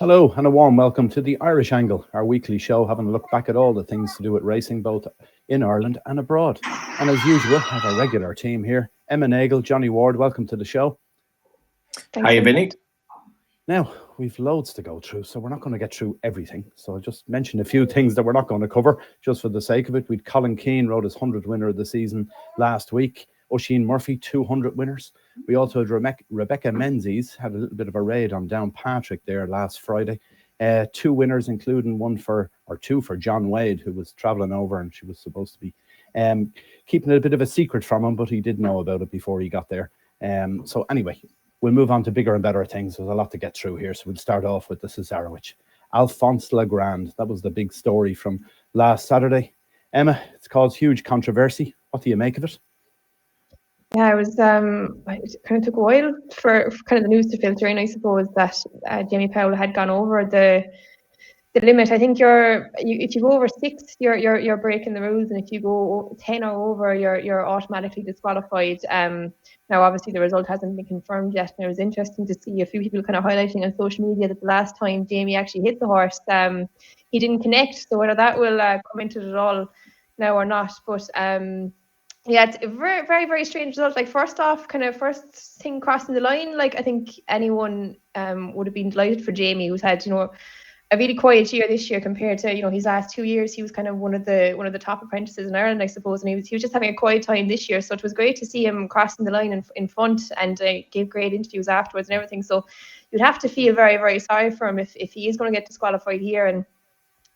Hello and a warm welcome to the Irish Angle, our weekly show having a look back at all the things to do with racing, both in Ireland and abroad. And as usual, I have a regular team here. Nagle Johnny Ward, welcome to the show. Hi, Vinny. Now, we've loads to go through, so we're not going to get through everything. So I'll just mention a few things that we're not going to cover, just for the sake of it. We'd Colin Keane rode his 100th winner of the season last week. Oisin Murphy, 200 winners. We also had Rebecca Menzies, had a little bit of a raid on Downpatrick there last Friday. 2 winners, including two for John Wade, who was travelling over, and she was supposed to be keeping it a bit of a secret from him, but he did know about it before he got there. So anyway, we'll move on to bigger and better things. There's a lot to get through here, so we'll start off with the Cesarewitch. Alphonse Legrand, that was the big story from last Saturday. Emma, it's caused huge controversy. What do you make of it? Yeah, it kind of took a while for kind of the news to filter in, I suppose, that Jamie Powell had gone over the limit. I think if you go over 6, you're breaking the rules, and if you go 10 or over, you're automatically disqualified. Now, obviously, the result hasn't been confirmed yet, and it was interesting to see a few people kind of highlighting on social media that the last time Jamie actually hit the horse, he didn't connect. So whether that will come into it at all now or not, but yeah, it's a very, very, very strange result. Like, first off, kind of first thing crossing the line, like, I think anyone would have been delighted for Jamie, who's had, a really quiet year this year compared to, his last 2 years. He was kind of one of the top apprentices in Ireland, I suppose, and he was just having a quiet time this year. So it was great to see him crossing the line in front, and gave great interviews afterwards and everything. So you'd have to feel very, very sorry for him if he is going to get disqualified here. And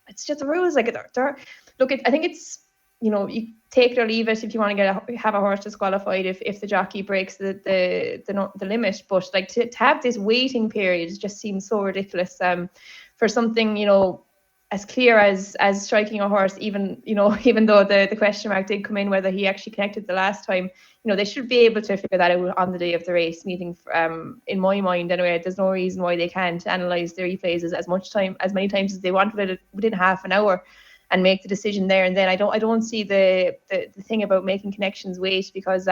it's just the rules. Like, I think it's, you take it or leave it if you want to have a horse disqualified if the jockey breaks the limit. But like to have this waiting period just seems so ridiculous. For something as clear as striking a horse, even though the question mark did come in whether he actually connected the last time, they should be able to figure that out on the day of the race meeting. In my mind, anyway, there's no reason why they can't analyze the replays as many times as they want within half an hour, and make the decision there and then. I don't see the thing about making connections wait, because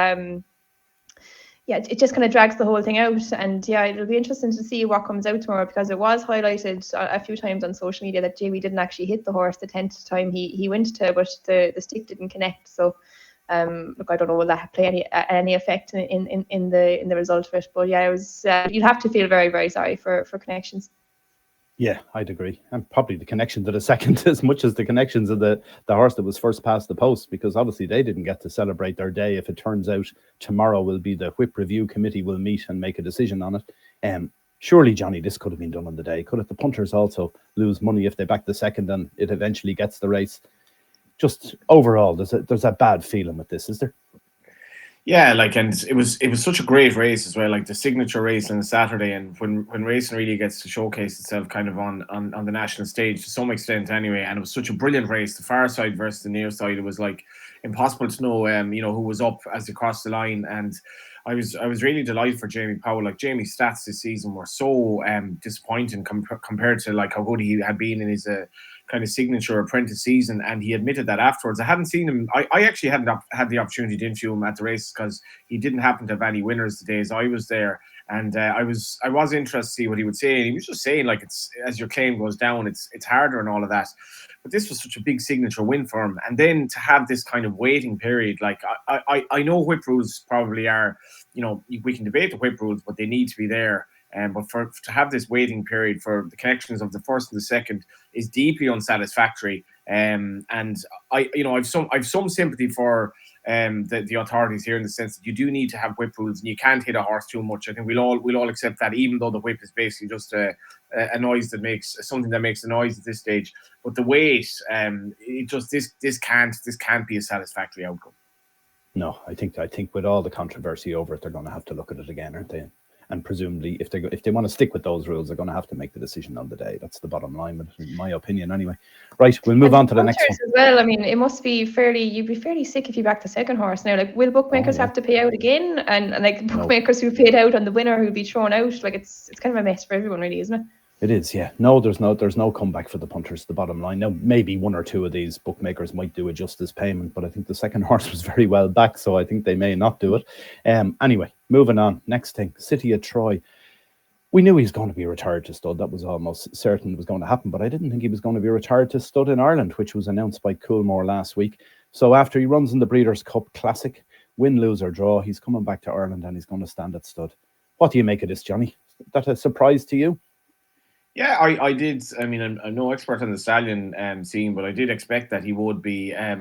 it just kind of drags the whole thing out. And yeah, it'll be interesting to see what comes out tomorrow, because it was highlighted a few times on social media that Jamie didn't actually hit the horse the 10th time he went to, but the stick didn't connect. So look, I don't know, will that play any effect in the result of it? But yeah, it was you'd have to feel very, very sorry for connections. Yeah, I'd agree. And probably the connection to the second as much as the connections of the horse that was first past the post, because obviously they didn't get to celebrate their day. If it turns out tomorrow will be the whip review committee will meet and make a decision on it. Surely, Johnny, this could have been done on the day. Could have the punters also lose money if they back the second and it eventually gets the race? Just overall, there's a bad feeling with this, is there? Yeah, and it was such a great race as well, like the signature race on the Saturday, and when racing really gets to showcase itself kind of on the national stage to some extent anyway. And it was such a brilliant race, the far side versus the near side. It was like impossible to know who was up as they crossed the line. And I was really delighted for Jamie Powell. Like, Jamie's stats this season were so disappointing compared to like how good he had been in his kind of signature apprentice season, and he admitted that afterwards. I hadn't seen him. I actually hadn't had the opportunity to interview him at the race, because he didn't happen to have any winners the days I was there. And I was interested to see what he would say. And he was just saying, like, it's, as your claim goes down, it's harder and all of that. But this was such a big signature win for him. And then to have this kind of waiting period, like, I know whip rules probably are, we can debate the whip rules, but they need to be there. But to have this waiting period for the connections of the first and the second is deeply unsatisfactory. And I've some sympathy for the authorities here, in the sense that you do need to have whip rules, and you can't hit a horse too much. I think we'll all accept that, even though the whip is basically just a noise that makes something that makes a noise at this stage. But the wait, this can't be a satisfactory outcome. No, I think with all the controversy over it, they're going to have to look at it again, aren't they? And presumably, if they want to stick with those rules, they're going to have to make the decision on the day. That's the bottom line, in my opinion, anyway. Right, we'll move on to the next one. As well, I mean, it must be you'd be fairly sick if you back the second horse now. Like, will bookmakers have to pay out again? And like, bookmakers who paid out on the winner who'll be thrown out. Like, it's kind of a mess for everyone, really, isn't it? It is, yeah. No, there's no comeback for the punters, the bottom line. Now, maybe one or two of these bookmakers might do a justice payment, but I think the second horse was very well back, so I think they may not do it. Anyway, moving on. Next thing, City of Troy. We knew he was going to be retired to stud. That was almost certain it was going to happen, but I didn't think he was going to be retired to stud in Ireland, which was announced by Coolmore last week. So after he runs in the Breeders' Cup Classic, win, lose or draw, he's coming back to Ireland and he's going to stand at stud. What do you make of this, Johnny? Is that a surprise to you? Yeah, I did. I mean, I'm no expert on the stallion scene, but I did expect that he would be. I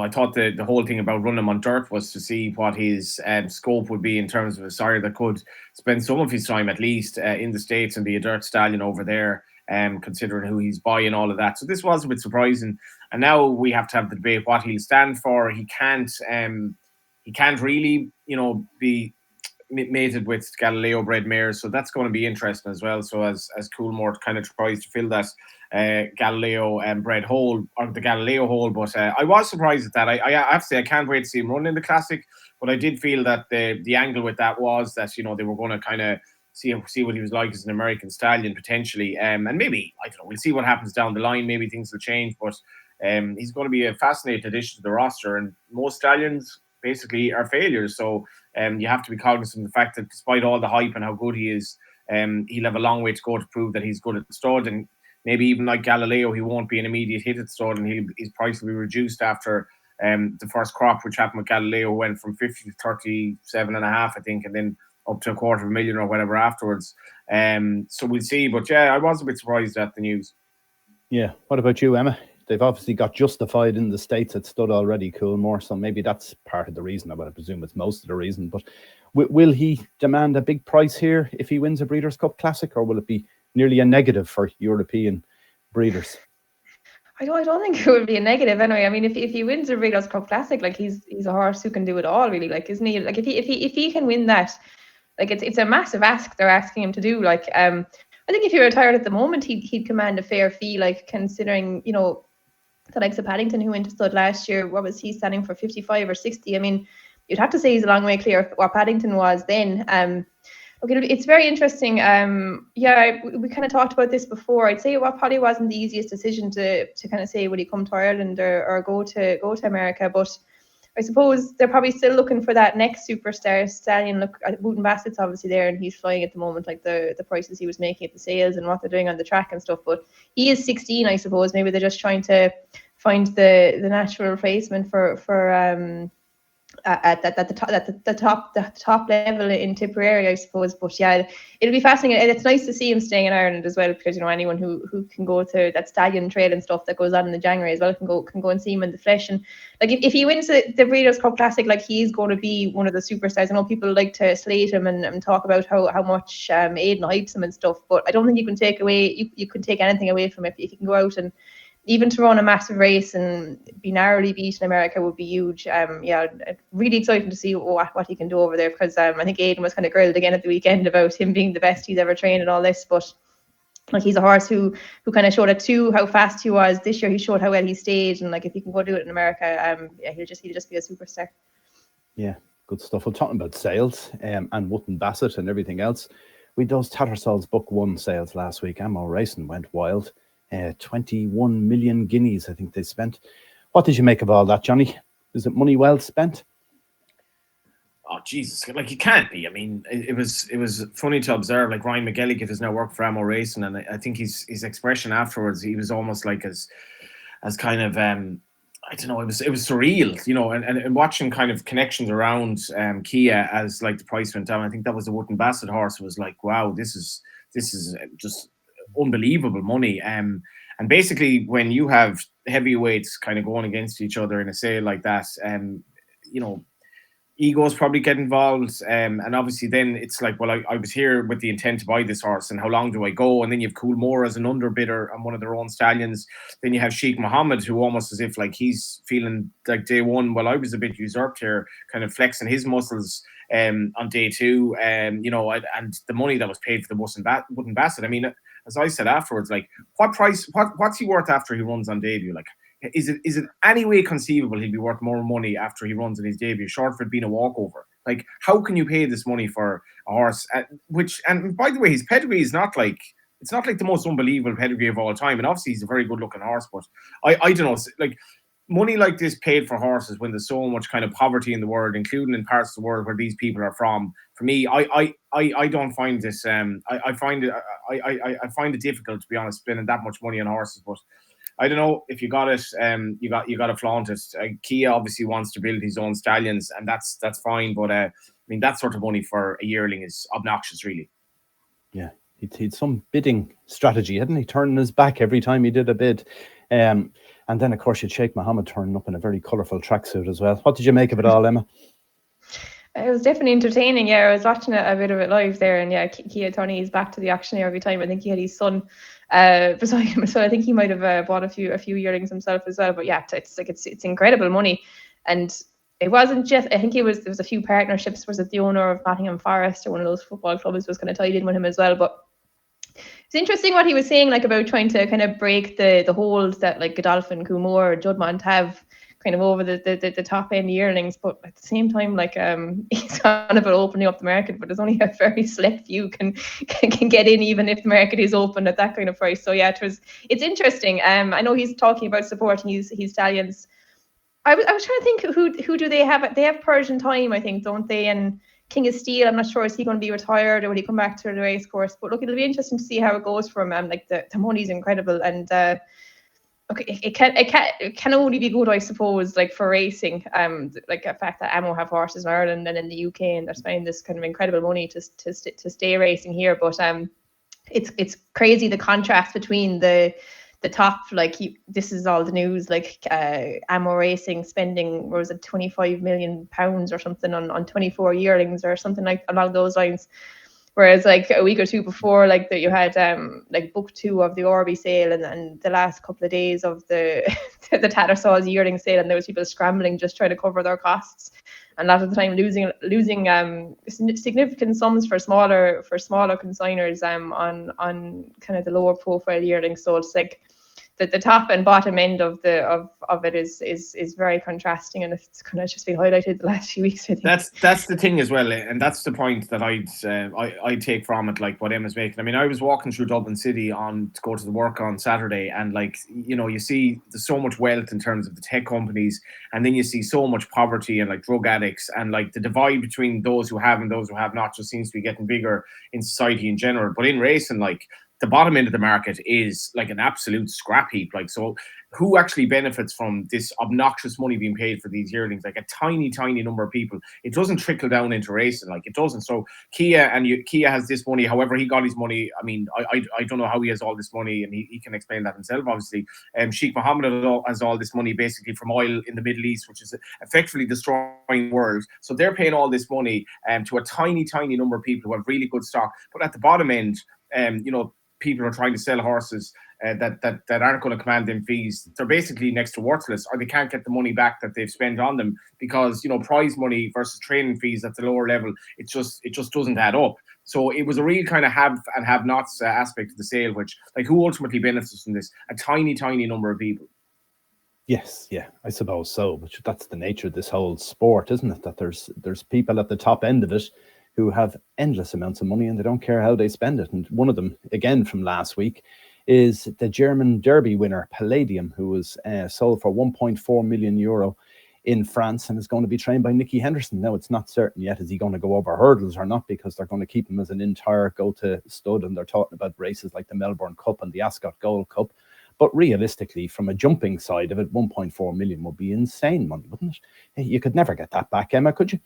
thought the whole thing about running him on dirt was to see what his scope would be in terms of a sire that could spend some of his time at least in the States and be a dirt stallion over there, considering who he's buying, all of that. So this was a bit surprising. And now we have to have the debate what he'll stand for. He can't really, be mated with Galileo bred mares, so that's going to be interesting as well. So as Coolmore kind of tries to fill that Galileo bred hole, or the Galileo hole, but I was surprised at that. I have to say I can't wait to see him run in the Classic, but I did feel that the angle with that was that they were going to kind of see what he was like as an American stallion potentially, and maybe, I don't know, we'll see what happens down the line. Maybe things will change, but he's going to be a fascinating addition to the roster, and most stallions basically are failures. So you have to be cognizant of the fact that despite all the hype and how good he is, he'll have a long way to go to prove that he's good at the stud. And maybe even like Galileo, he won't be an immediate hit at the stud, and his price will be reduced after the first crop, which happened with Galileo, went from 50 to 37.5, I think, and then up to $250,000 or whatever afterwards. So we'll see. But yeah, I was a bit surprised at the news. Yeah. What about you, Emma? They've obviously got justified in the States at stud already, Coolmore, so maybe that's part of the reason. I would presume it's most of the reason. But will he demand a big price here if he wins a Breeders' Cup Classic, or will it be nearly a negative for European breeders? I don't think it would be a negative anyway. I mean, if he wins a Breeders' Cup Classic, like he's a horse who can do it all, really. Like, isn't he? Like, if he can win that, like it's a massive ask they're asking him to do. Like, I think if he retired at the moment, he'd command a fair fee. Like, considering the likes of Paddington, who went to stud last year, what was he standing for, 55 or 60? I mean, you'd have to say he's a long way clear of what Paddington was then. It's very interesting. We kind of talked about this before. I'd say what probably wasn't the easiest decision to kind of say, would he come to Ireland or go to America? But I suppose they're probably still looking for that next superstar stallion. Look, Wooten Bassett's obviously there, and he's flying at the moment, like the prices he was making at the sales and what they're doing on the track and stuff. But he is 16, I suppose. Maybe they're just trying to find the natural replacement for at the top level in Tipperary, I suppose. But yeah, it'll be fascinating. It's nice to see him staying in Ireland as well, because anyone who can go to that stallion trail and stuff that goes on in the January as well can go and see him in the flesh. And like if he wins the Breeders' Cup Classic, like he's going to be one of the superstars. I know people like to slate him and talk about how much Aidan hypes him and stuff, but I don't think you can take anything away from it if you can go out and even to run a massive race and be narrowly beat in America would be huge. Really exciting to see what he can do over there, because I think Aidan was kind of grilled again at the weekend about him being the best he's ever trained and all this. But like, he's a horse who kind of showed it too, how fast he was. This year he showed how well he stayed, and like if he can go do it in America, he'll just be a superstar. Yeah, good stuff. We're talking about sales and Wooten Bassett and everything else. We those Tattersall's Book 1 sales last week. Amo Racing went wild. 21 million guineas, I think they spent. What did you make of all that, Johnny? Is it money well spent? Oh Jesus! Like, you can't be. I mean, it was funny to observe. Like, Ryan McGilligan has now worked for Amo Racing, and I think his expression afterwards, he was almost like as kind of I don't know. It was surreal, and watching kind of connections around Kia as like the price went down. I think that was the Wooten Bassett horse. It was like, wow, this is just unbelievable money. And basically, when you have heavyweights kind of going against each other in a sale like that, egos probably get involved, and obviously then it's like, well, I was here with the intent to buy this horse, and how long do I go? And then you have Coolmore as an underbidder on one of their own stallions. Then you have Sheikh Mohammed, who almost as if like he's feeling like day one, well, I was a bit usurped here, kind of flexing his muscles on day two, and the money that was paid for the Wooten Bassett. I mean, as I said afterwards, like, what's he worth after he runs on debut? Like, is it any way conceivable he'd be worth more money after he runs in his debut, short of it being a walkover? Like, how can you pay this money for a horse? And by the way, his pedigree is not like, it's not like the most unbelievable pedigree of all time. And obviously he's a very good looking horse, but I don't know. Like, money like this paid for horses when there's so much kind of poverty in the world, including in parts of the world where these people are from. For me, I don't find this. I find it difficult, to be honest, spending that much money on horses. But I don't know, if you got it, you got to flaunt it. Kia obviously wants to build his own stallions, and that's fine. But I mean, that sort of money for a yearling is obnoxious, really. Yeah, he'd some bidding strategy, hadn't he? Turning his back every time he did a bid. And then, of course, you'd Sheikh Mohammed turning up in a very colourful tracksuit as well. What did you make of it all, Emma? It was definitely entertaining. Yeah, I was watching a bit of it live there, and yeah, Kia Tony is back to the action every time. I think he had his son beside him, so I think he might have bought a few yearlings himself as well. But yeah, it's incredible money, and it wasn't just. I think there was a few partnerships. Was it the owner of Nottingham Forest or one of those football clubs was kind of tied in with him as well, but. It's interesting what he was saying, like about trying to kind of break the hold that like Godolphin, Coolmore, Juddmonte have kind of over the top end yearlings, but at the same time, like he's on about opening up the market, but there's only a very select few can get in, even if the market is open at that kind of price. So yeah, it's interesting. I know he's talking about supporting his stallions. I was trying to think who do they have? They have Persian Time, I think, don't they? And King of Steel, I'm not sure, is he going to be retired or will he come back to the race course? But look, it'll be interesting to see how it goes for him. Like the money's incredible, and okay, it can only be good, I suppose, like for racing. Like the fact that Amo have horses in Ireland and in the UK, and they're spending this kind of incredible money to stay racing here. But it's crazy the contrast between the top, like this is all the news, like Amo Racing spending, what was it, £25 million or something on 24 yearlings or something like along those lines, whereas like a week or two before, like that you had like book 2 of the Orby sale and the last couple of days of the the Tattersall's yearling sale, and there was people scrambling just trying to cover their costs, and a lot of the time losing significant sums for smaller consigners on kind of the lower profile yearlings. So it's like the top and bottom end of it is very contrasting, and it's kind of just been highlighted the last few weeks, I think. That's the thing as well, and that's the point that I'd take from it, like what Emma's making. I mean, I was walking through Dublin City to go to the work on Saturday, and like, you know, you see there's so much wealth in terms of the tech companies, and then you see so much poverty and like drug addicts, and like the divide between those who have and those who have not just seems to be getting bigger in society in general. But in racing, like, the bottom end of the market is like an absolute scrap heap. Like, so who actually benefits from this obnoxious money being paid for these yearlings? Like a tiny number of people. It doesn't trickle down into racing. Like, it doesn't. So Kia has this money. However, he got his money. I mean, I don't know how he has all this money, and he can explain that himself, obviously. Sheikh Mohammed has all this money basically from oil in the Middle East, which is effectively destroying the world. So they're paying all this money to a tiny number of people who have really good stock. But at the bottom end, you know, people are trying to sell horses that aren't going to command them fees. They're basically next to worthless, or they can't get the money back that they've spent on them, because, you know, prize money versus training fees at the lower level, it just doesn't add up. So it was a real kind of have and have nots aspect of the sale, which, like, who ultimately benefits from this? A tiny number of people. Yes, yeah, I suppose so. But that's the nature of this whole sport, isn't it? That there's people at the top end of it who have endless amounts of money and they don't care how they spend it. And one of them, again from last week, is the German Derby winner, Palladium, who was sold for €1.4 million in France and is going to be trained by Nicky Henderson. Now, it's not certain yet, is he going to go over hurdles or not, because they're going to keep him as an entire go-to stud, and they're talking about races like the Melbourne Cup and the Ascot Gold Cup. But realistically, from a jumping side of it, 1.4 million would be insane money, wouldn't it? You could never get that back, Emma, could you?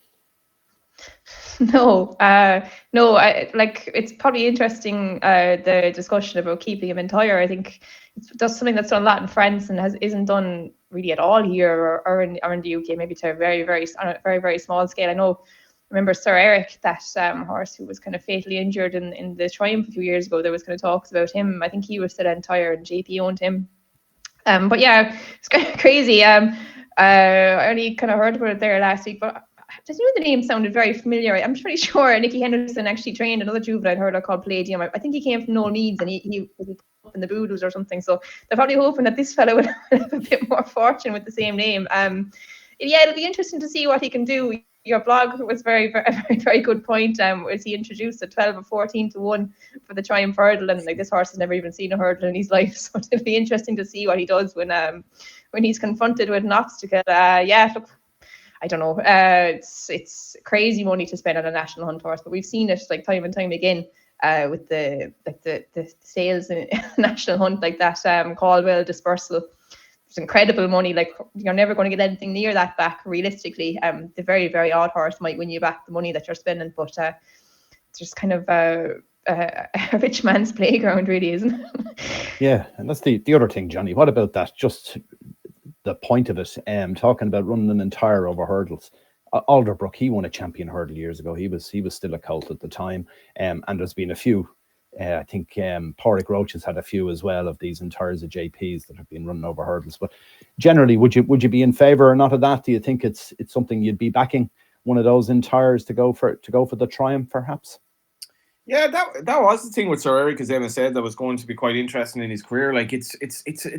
No, like, it's probably interesting, the discussion about keeping him entire. I think that's something that's done a lot in France and isn't done really at all here or in the UK, maybe to a very small scale. I remember Sir Eric, that horse who was kind of fatally injured in the Triumph a few years ago. There was kind of talks about him. I think he was still entire and JP owned him. But yeah, it's kind of crazy. I only kind of heard about it there last week, but I just knew the name sounded very familiar. I'm pretty sure Nicky Henderson actually trained another juvenile I'd heard of called Palladium. I think he came from Noel Meads, and he was up in the Boodoos or something. So they're probably hoping that this fellow would have a bit more fortune with the same name. Yeah, it'll be interesting to see what he can do. your blog was very, very good point. Was he introduced at 12 or 14 to 1 for the Triumph Hurdle, and like this horse has never even seen a hurdle in his life, so it'll be interesting to see what he does when he's confronted with an obstacle. Yeah, look, I don't know. It's crazy money to spend on a national hunt horse, but we've seen it like time and time again with the sales in national hunt like that. Caldwell Dispersal. It's incredible money. Like you're never going to get anything near that back realistically. The very, very odd horse might win you back the money that you're spending, but it's just kind of a rich man's playground, really, isn't it? Yeah, and that's the other thing, Johnny. What about that? Just the point of it, talking about running an entire over hurdles. Alderbrook, he won a champion hurdle years ago. He was still a colt at the time, and there's been a few. I think Porrick Roach has had a few as well of these entires of JPs that have been running over hurdles. But generally, would you be in favour or not of that? Do you think it's something you'd be backing, one of those entires to go for the Triumph, perhaps? Yeah, that was the thing with Sir Eric, as Emma said, that was going to be quite interesting in his career. Like it's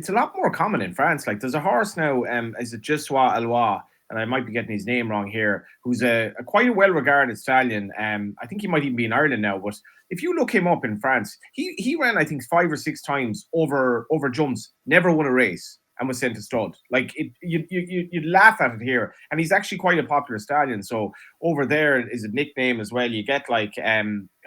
a lot more common in France. Like there's a horse now, is it Jessois Alois, and I might be getting his name wrong here, who's a quite a well-regarded stallion. I think he might even be in Ireland now, but if you look him up in France, he ran, I think, 5 or 6 times over jumps, never won a race, and was sent to stud. Like you'd laugh at it here, and he's actually quite a popular stallion. So over there is a nickname as well. You get like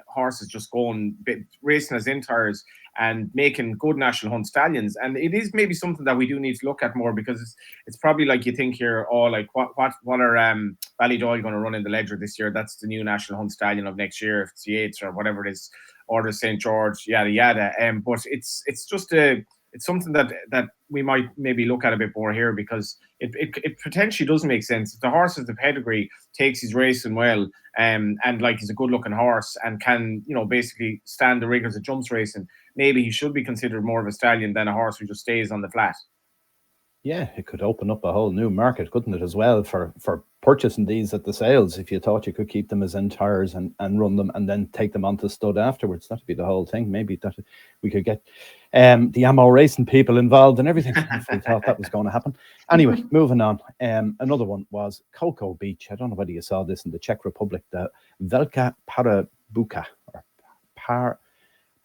horses just going racing as inters and making good national hunt stallions, and it is maybe something that we do need to look at more, because it's probably like you think here, oh, like what are Ballydoyle going to run in the Ledger this year? That's the new national hunt stallion of next year, if it's the 8th or whatever it is, Order of St. George, yada yada. But it's just it's something that we might maybe look at a bit more here, because it potentially doesn't make sense. If the horse has the pedigree, takes his racing well, and like he's a good looking horse and can, basically stand the rigors of jumps racing, maybe he should be considered more of a stallion than a horse who just stays on the flat. Yeah, it could open up a whole new market, couldn't it, as well, for purchasing these at the sales, if you thought you could keep them as entires and run them and then take them onto stud afterwards. That'd be the whole thing. Maybe that we could get the Amo Racing people involved and everything if we thought that was going to happen. Anyway, moving on. Another one was Cocoa Beach. I don't know whether you saw this in the Czech Republic, the Velká Parabuka, or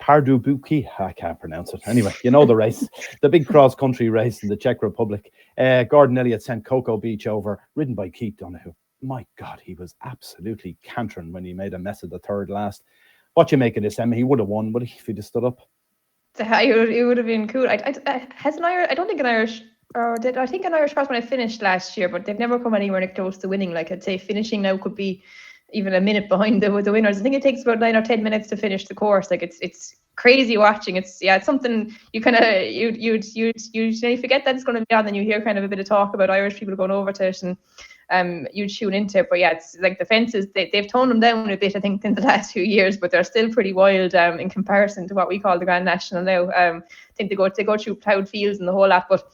Pardubuky, I can't pronounce it. Anyway, you know the race, the big cross-country race in the Czech Republic. Gordon Elliott sent Cocoa Beach over, ridden by Keith Donoghue. My God, he was absolutely cantering when he made a mess of the third last. What you make of this, Emma? He would have won, would he, if he'd have stood up? It would have been cool. I think an Irish horse when I finished last year, but they've never come anywhere close to winning. Like I'd say finishing now could be even a minute behind the winners. I think it takes about 9 or 10 minutes to finish the course. Like it's crazy watching. It's something you kind of you forget that it's going to be on, then you hear kind of a bit of talk about Irish people going over to it, and you tune into it. But yeah, it's like the fences, they've toned them down a bit, I think, in the last few years, but they're still pretty wild in comparison to what we call the Grand National now. I think they go through ploughed fields and the whole lot, but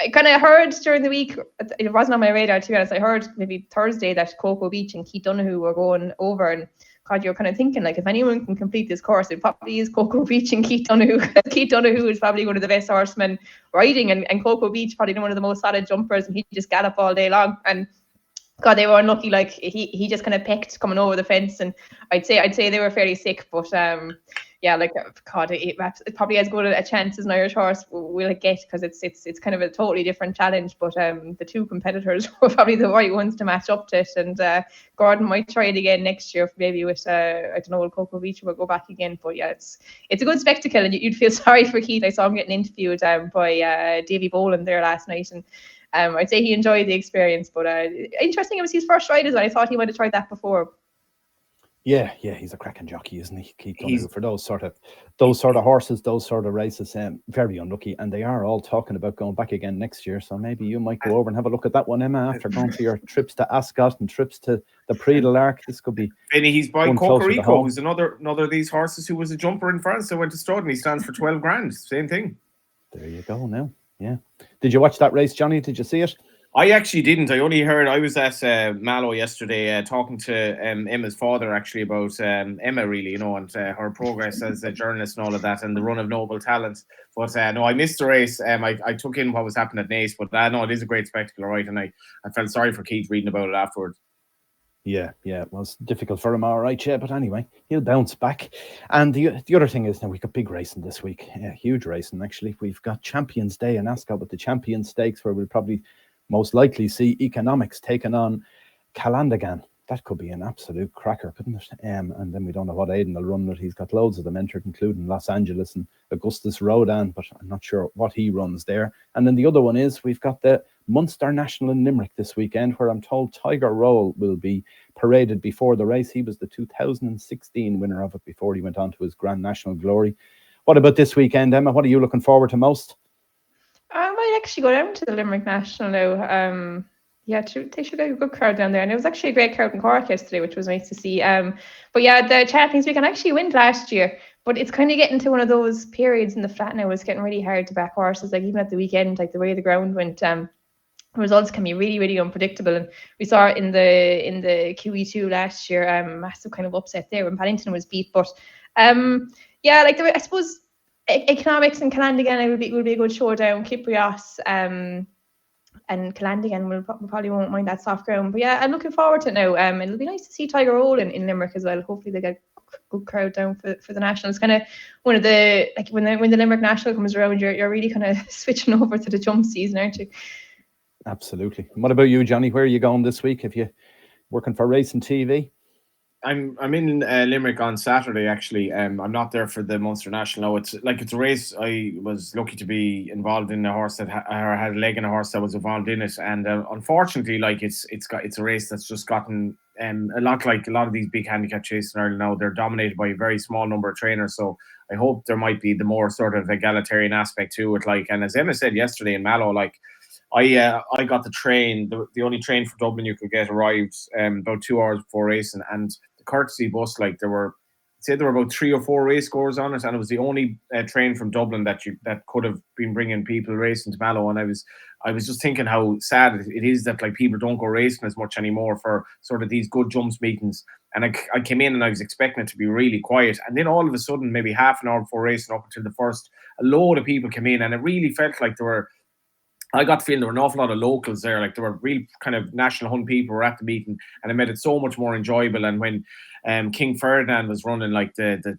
I kind of heard during the week, it wasn't on my radar, to be honest. I heard maybe Thursday that Cocoa Beach and Keith Donoghue were going over, and God, you're kind of thinking, like, if anyone can complete this course, it probably is Cocoa Beach and Keith Donoghue. Keith Donoghue is probably one of the best horsemen riding, and Cocoa Beach probably one of the most solid jumpers, and he just galloped all day long. And God, they were unlucky. Like he just kind of pecked coming over the fence, and I'd say they were fairly sick, but yeah, like God, it's probably as good a chance as an Irish horse will get, because it's kind of a totally different challenge. But the two competitors were probably the right ones to match up to it, and Gordon might try it again next year, maybe with I don't know, will Cocoa Beach will go back again. But yeah, it's a good spectacle, and you'd feel sorry for Keith. I saw him getting interviewed by Davy Boland there last night, and I'd say he enjoyed the experience. But interesting, it was his first ride as well. I thought he might have tried that before. Yeah, he's a cracking jockey, isn't he? Keith Donoghue, for those sort of horses, those sort of races. Very unlucky, and they are all talking about going back again next year. So maybe you might go over and have a look at that one, Emma, after going for your trips to Ascot and trips to the Prix de l'Arc. This could be. Benny, he's by Cocorico, who's another of these horses who was a jumper in France. So went to stud, and he stands for 12 grand. Same thing. There you go. Now, yeah. Did you watch that race, Johnny? Did you see it? I actually didn't. I only heard. I was at Mallow yesterday talking to Emma's father actually about Emma, really, and her progress as a journalist and all of that, and the run of Noble Talent. But no, I missed the race. I took in what was happening at Naas, but no, it is a great spectacle, right? And I felt sorry for Keith reading about it afterwards. Yeah, it was difficult for him, all right, yeah, but anyway, he'll bounce back. And the other thing is, now we've got big racing this week, huge racing actually. We've got Champions Day in Ascot with the Champions Stakes, where we'll probably most likely see Economics taking on Calandagan. That could be an absolute cracker, couldn't it? And then we don't know what Aidan will run, but he's got loads of them entered, including Los Angeles and Augustus Rodan, but I'm not sure what he runs there. And then the other one is, we've got the Munster National in Limerick this weekend, where I'm told Tiger Roll will be paraded before the race. He was the 2016 winner of it before he went on to his Grand National glory. What about this weekend, Emma? What are you looking forward to most? I might actually go down to the Limerick National now. Yeah, they should have a good crowd down there. And it was actually a great crowd in Cork yesterday, which was nice to see. But yeah, the Champions Weekend actually went last year, but it's kind of getting to one of those periods in the flat now. It's getting really hard to back horses. Like even at the weekend, like the way the ground went, results can be really, really unpredictable. And we saw it in the QE2 last year, massive kind of upset there when Paddington was beat. But yeah, like I suppose Economics and Calandagan will be a good showdown. Kiprios, and Calandagan will probably won't mind that soft ground. But yeah, I'm looking forward to it now. It'll be nice to see Tiger Roll in Limerick as well. Hopefully they get a good crowd down for the National. It's kind of one of the, like when the Limerick National comes around, you're really kind of switching over to the jump season, aren't you? Absolutely. And what about you, Johnny? Where are you going this week? If you working for Racing TV? I'm in Limerick on Saturday actually. I'm not there for the Munster National. No, it's a race. I was lucky to be involved in a horse that had a leg in a horse that was involved in it, and unfortunately, like it's a race that's just gotten a lot like a lot of these big handicap chases in Ireland now. They're dominated by a very small number of trainers. So I hope there might be the more sort of egalitarian aspect to it. Like, and as Emma said yesterday in Mallow, like. I got the train, the only train from Dublin you could get arrived about 2 hours before racing, and the courtesy bus, like there were about 3 or 4 race scores on it, and it was the only train from Dublin that could have been bringing people racing to Mallow. And I was just thinking how sad it is that like people don't go racing as much anymore for sort of these good jumps meetings. And I came in and I was expecting it to be really quiet, and then all of a sudden, maybe half an hour before racing up until the first, a load of people came in, and it really felt like I got the feeling there were an awful lot of locals there. Like there were real kind of national hunt people were at the meeting, and it made it so much more enjoyable. And when King Ferdinand was running, like the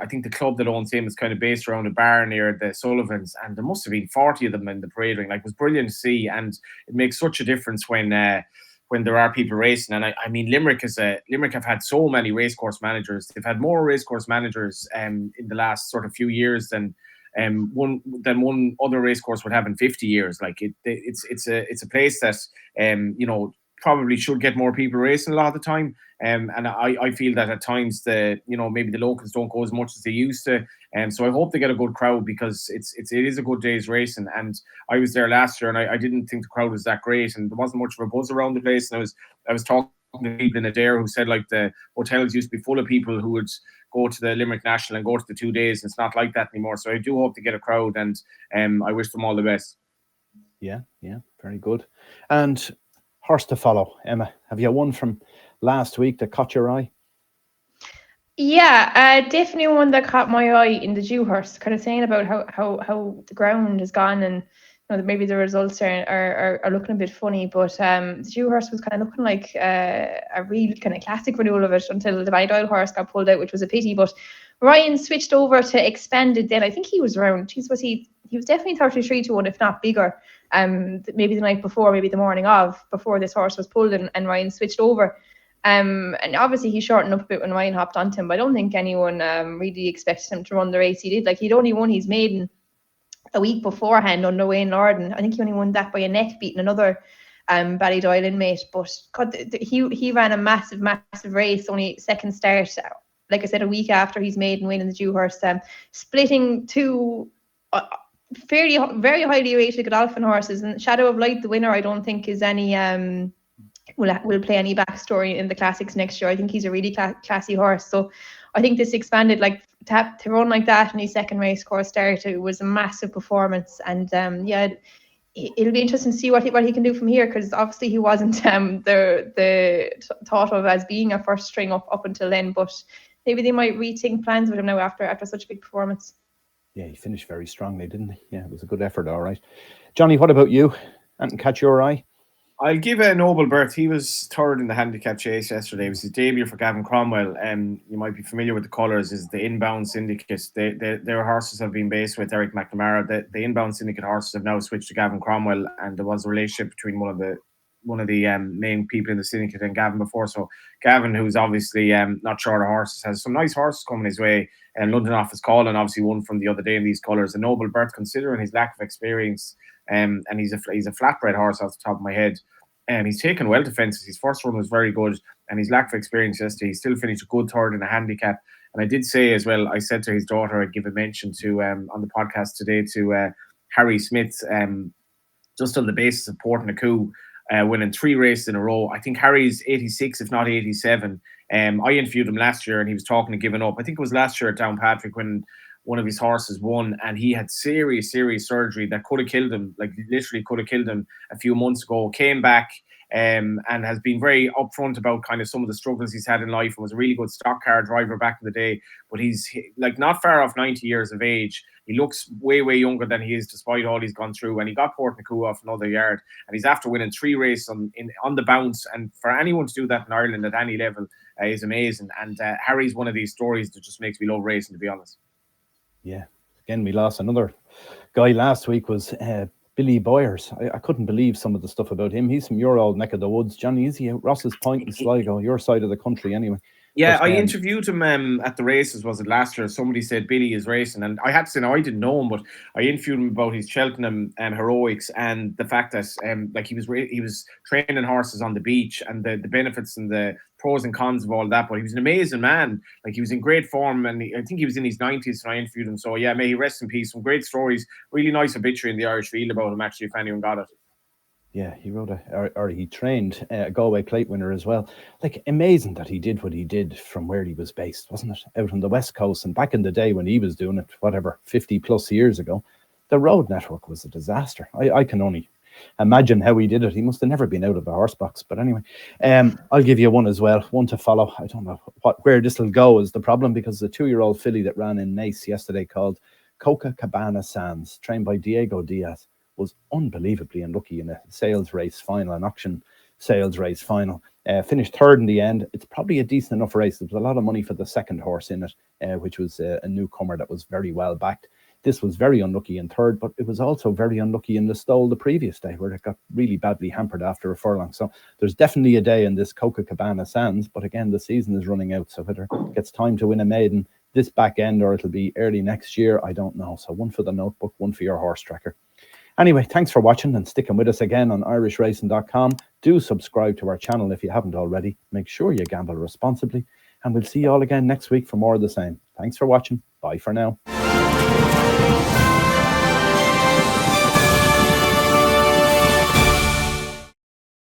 I think the club that owns him is kind of based around a bar near the Sullivans, and there must have been 40 of them in the parade ring. Like it was brilliant to see, and it makes such a difference when there are people racing. And I mean, Limerick have had so many racecourse managers. They've had more racecourse managers in the last sort of few years than one other racecourse would have in 50 years. Like it's a place that probably should get more people racing a lot of the time. And I feel that at times maybe the locals don't go as much as they used to. So I hope they get a good crowd, because it is a good day's racing. And I was there last year, and I didn't think the crowd was that great, and there wasn't much of a buzz around the place. And I was talking to people in Adair who said like the hotels used to be full of people who would go to the Limerick National and go to the 2 days. And it's not like that anymore. So I do hope to get a crowd, and I wish them all the best. Yeah, very good. And horse to follow, Emma, have you one from last week that caught your eye? Yeah, definitely one that caught my eye in the Dewhurst, kind of saying about how the ground has gone, and maybe the results are looking a bit funny, but the Dewhurst was kind of looking like a real kind of classic renewal of it until the Ballydoyle horse got pulled out, which was a pity. But Ryan switched over to Expanded then. I think he was around, he was definitely 33 to 1, if not bigger. Maybe the night before, maybe the morning of, before this horse was pulled, and Ryan switched over. And obviously he shortened up a bit when Ryan hopped onto him, but I don't think anyone really expected him to run the race he did. Like, he'd only won his maiden a week beforehand under Wayne Norden. I think he only won that by a neck, beating another Ballydoyle inmate. But God, he ran a massive race, only second start, like I said, a week after his maiden win in the Dewhurst, splitting two very highly rated Godolphin horses. And Shadow of Light, the winner, I don't think is any will play any backstory in the classics next year. I think he's a really classy horse. So I think this Expanded, like to run like that in his second race course start, it was a massive performance. And it'll be interesting to see what he can do from here, because obviously he wasn't the thought of as being a first string up until then. But maybe they might rethink plans with him now after such a big performance. Yeah, he finished very strongly, didn't he? Yeah, it was a good effort, all right. Johnny, what about you? Anything catch your eye? I'll give a Noble Birth. He was third in the handicap chase yesterday. It was his debut for Gavin Cromwell. You might be familiar with the colours. Is the Inbound Syndicate. Their horses have been based with Eric McNamara. The Inbound Syndicate horses have now switched to Gavin Cromwell, and there was a relationship between one of the main people in the syndicate and Gavin before. So Gavin, who's obviously not short of horses, has some nice horses coming his way. And London Office Calling obviously won from the other day in these colours. A Noble Birth, considering his lack of experience, and he's a flatbred horse off the top of my head. He's taken well to fences. His first run was very good, and his lack of experience yesterday, he still finished a good third in a handicap. And I did say as well, I said to his daughter, I'd give a mention to on the podcast today to Harry Smith, just on the basis of Portnacoup, winning 3 races in a row. I think Harry's 86, if not 87. I interviewed him last year, and he was talking to giving up. I think it was last year at Downpatrick when one of his horses won, and he had serious surgery that could have killed him, like literally could have killed him a few months ago. Came back and has been very upfront about kind of some of the struggles he's had in life, and was a really good stock car driver back in the day. But he's like not far off 90 years of age. He looks way younger than he is, despite all he's gone through. And he got Portnacoup off another yard, and he's after winning 3 races on the bounce. And for anyone to do that in Ireland at any level is amazing. And Harry's one of these stories that just makes me love racing, to be honest. Yeah, again, we lost another guy last week. Was Billy Boyers. I couldn't believe some of the stuff about him. He's from your old neck of the woods, Johnny. Is he at Ross's Point in Sligo, your side of the country anyway? Yeah, but, I interviewed him at the races, was it last year? Somebody said Billy is racing, and I had to say, no, I didn't know him, but I interviewed him about his Cheltenham heroics and the fact that like he was training horses on the beach, and the benefits and the pros and cons of all that. But he was an amazing man. Like, he was in great form, and I think he was in his 90s when I interviewed him. So yeah, may he rest in peace. Some great stories. Really nice obituary in the Irish Field about him, actually, if anyone got it. Yeah, he wrote he trained a Galway plate winner as well. Like, amazing that he did what he did from where he was based, wasn't it? Out on the West Coast. And back in the day when he was doing it, whatever, 50 plus years ago, the road network was a disaster. I can only imagine how he did it. He must have never been out of a horse box. But anyway, I'll give you one as well, one to follow. I don't know where this will go is the problem, because the 2-year-old filly that ran in Nace yesterday called Copacabana Sands, trained by Diego Diaz, was unbelievably unlucky in a sales race final, an auction sales race final. Finished third in the end. It's probably a decent enough race. There was a lot of money for the second horse in it, which was a newcomer that was very well backed. This was very unlucky in third, but it was also very unlucky in the stole the previous day, where it got really badly hampered after a furlong. So there's definitely a day in this Copacabana Sands, but again, the season is running out, so whether it gets time to win a maiden this back end or it'll be early next year, I don't know. So one for the notebook, one for your horse tracker. Anyway, thanks for watching and sticking with us again on irishracing.com. Do subscribe to our channel if you haven't already. Make sure you gamble responsibly, and we'll see you all again next week for more of the same. Thanks for watching. Bye for now.